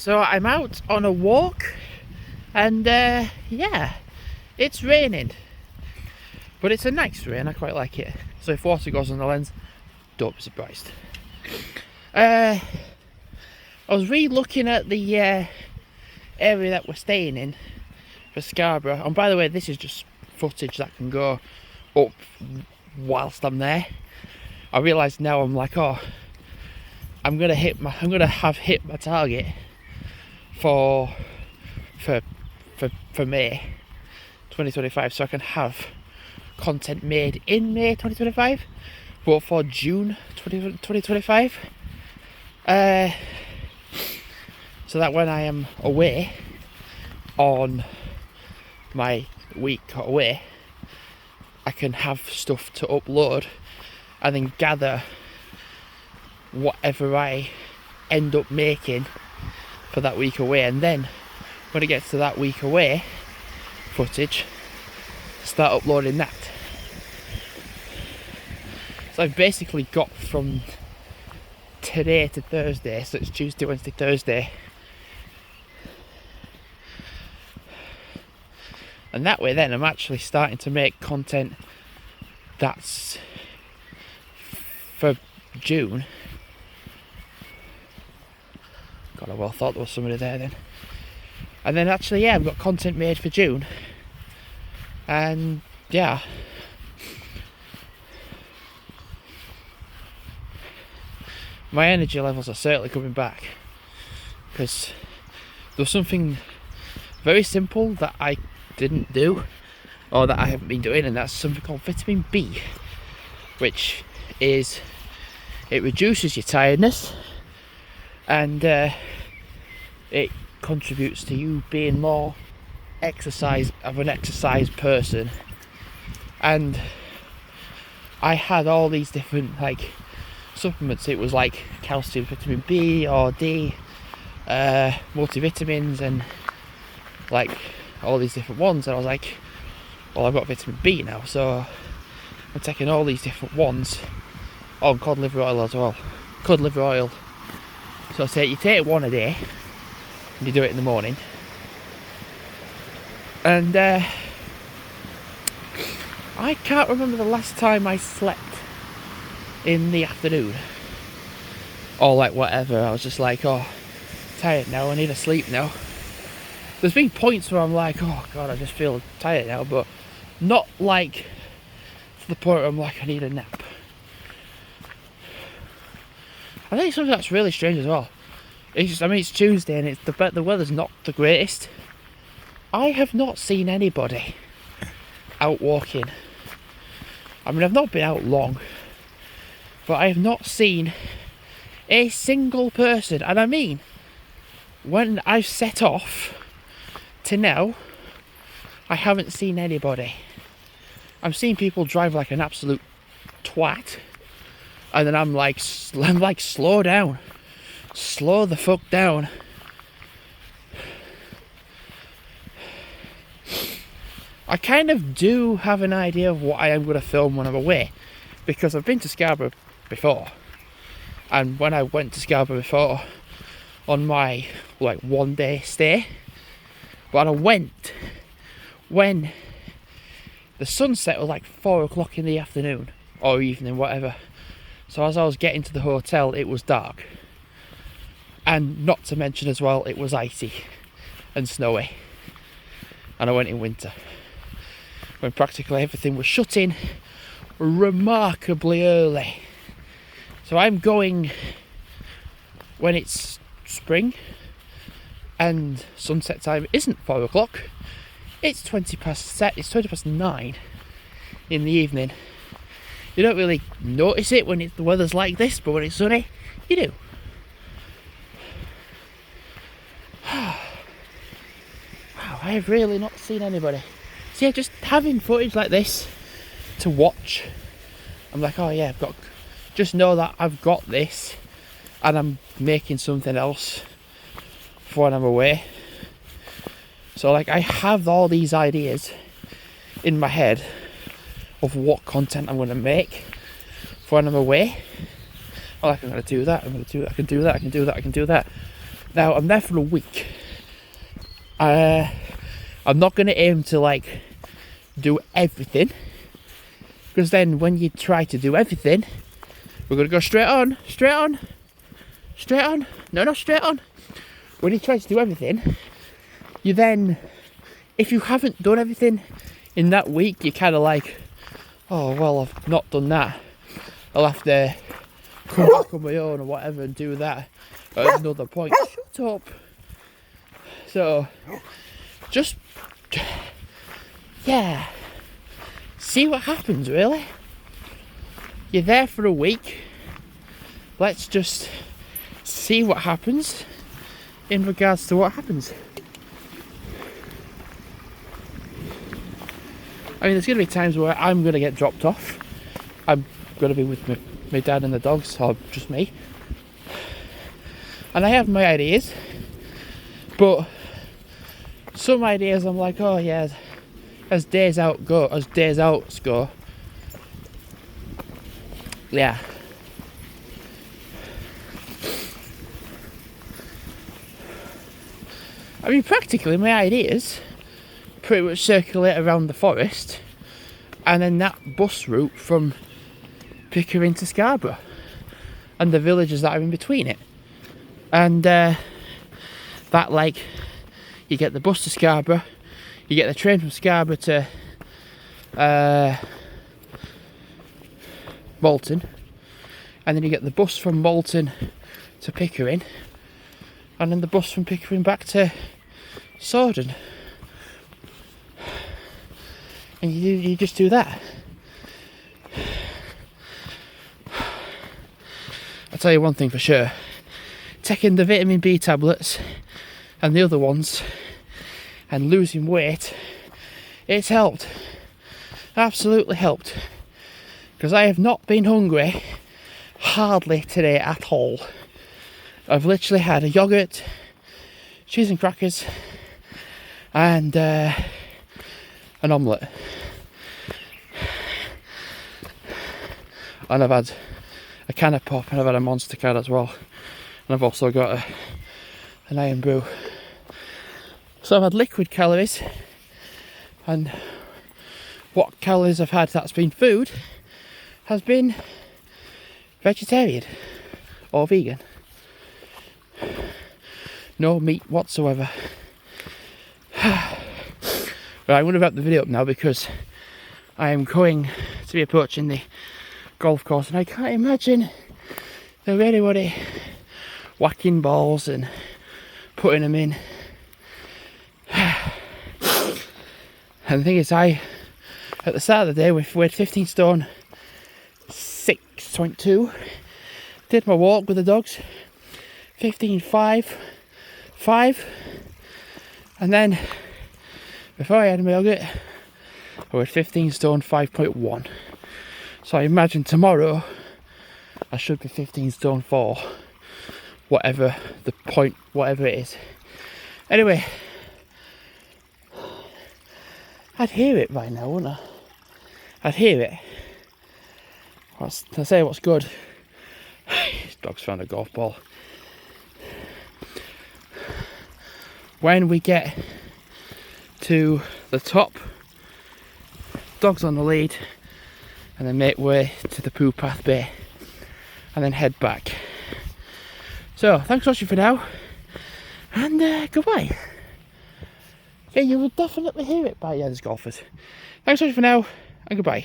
So I'm out on a walk and yeah, it's raining, but it's a nice rain. I quite like it. So if water goes on the lens, don't be surprised. I was re-looking at the area that we're staying in for Scarborough, and by the way, this is just footage that can go up whilst I'm there. I realise now I'm like, oh, I'm gonna have hit my target for May 2025, so I can have content made in May 2025, but for June 2025, so that when I am away on my week away, I can have stuff to upload and then gather whatever I end up making for that week away, and then when it gets to that week away footage, start uploading that. So I've basically got from today to Thursday, so it's Tuesday, Wednesday, Thursday, and that way then I'm actually starting to make content that's for June. God, I well thought there was somebody there then. And then actually, yeah, I've got content made for June. And yeah, my energy levels are certainly coming back, because there was something very simple that I didn't do, or that I haven't been doing, and that's something called vitamin B, which is, it reduces your tiredness, and it contributes to you being more an exercise person. And I had all these different like supplements. It was like calcium, vitamin B or D, multivitamins, and like all these different ones, and I was like, well, I've got vitamin B now, so I'm taking all these different ones. Oh, and cod liver oil as well. Cod liver oil. So say you take one a day, and you do it in the morning, and I can't remember the last time I slept in the afternoon, or like whatever. I was just like, oh, tired now, I need to sleep now. There's been points where I'm like, oh god, I just feel tired now, but not like to the point where I'm like, I need a nap. I think something that's really strange as well. It's just, I mean, it's Tuesday and it's the weather's not the greatest. I have not seen anybody out walking. I mean, I've not been out long, but I have not seen a single person. And I mean, when I've set off to now, I haven't seen anybody. I'm seeing people drive like an absolute twat, and then I'm like, slow down, slow the fuck down. I kind of do have an idea of what I am going to film when I'm away, because I've been to Scarborough before, and when I went to Scarborough before on my like 1 day stay, but I went when the sunset was like 4 o'clock in the afternoon or evening, whatever. So as I was getting to the hotel, it was dark, and not to mention as well, it was icy and snowy, and I went in winter when practically everything was shutting remarkably early. So I'm going when it's spring and sunset time isn't 4 o'clock, it's 20 past 9 in the evening. You don't really notice it when the weather's like this, but when it's sunny, you do. Wow, I have really not seen anybody. So yeah, just having footage like this to watch, I'm like, oh yeah, just know that I've got this, and I'm making something else for when I'm away. So like, I have all these ideas in my head of what content I'm going to make for when I'm away. I'm like, I'm going to do that, I'm going to do that, I can do that, I can do that, I can do that. Now I'm there for a week. I'm not going to aim to like do everything, because then when you try to do everything, we're going to go straight on. No, not straight on. When you try to do everything, you then, if you haven't done everything in that week, you're kind of like, oh well, I've not done that. I'll have to come back on my own or whatever and do that at another point. Shut up. So, just, yeah, see what happens, really. You're there for a week. Let's just see what happens in regards to what happens. I mean, there's going to be times where I'm going to get dropped off. I'm going to be with my dad and the dogs, or just me. And I have my ideas, but some ideas I'm like, oh yeah, as days outs go, yeah. I mean, practically my ideas pretty much circulate around the forest and then that bus route from Pickering to Scarborough and the villages that are in between it. And that, like, you get the bus to Scarborough, you get the train from Scarborough to Bolton, and then you get the bus from Bolton to Pickering, and then the bus from Pickering back to Sordon. And you just do that. I'll tell you one thing for sure. Taking the vitamin B tablets and the other ones and losing weight, it's helped. Absolutely helped. Because I have not been hungry hardly today at all. I've literally had a yoghurt, cheese and crackers, and an omelette. And I've had a can of pop, and I've had a Monster can as well. And I've also got an iron brew. So I've had liquid calories, and what calories I've had that's been food has been vegetarian or vegan. No meat whatsoever. Right, I'm going to wrap the video up now because I am going to be approaching the golf course, and I can't imagine there anybody whacking balls and putting them in. And the thing is, at the start of the day, we weighed 15 stone 6.2. Did my walk with the dogs, 15.5, and then before I had my yogurt, I was 15 stone 5.1. So I imagine tomorrow I should be 15 stone 4, whatever the point, whatever it is. Anyway, I'd hear it by now, wouldn't I? I'd hear it. I'll say what's good. This dog's found a golf ball. When we get to the top, dog's on the lead, and then make way to the poo path bay, and then head back. So thanks for watching for now, and goodbye. Yeah, you will definitely hear it by there's golfers. Thanks for watching for now, and goodbye.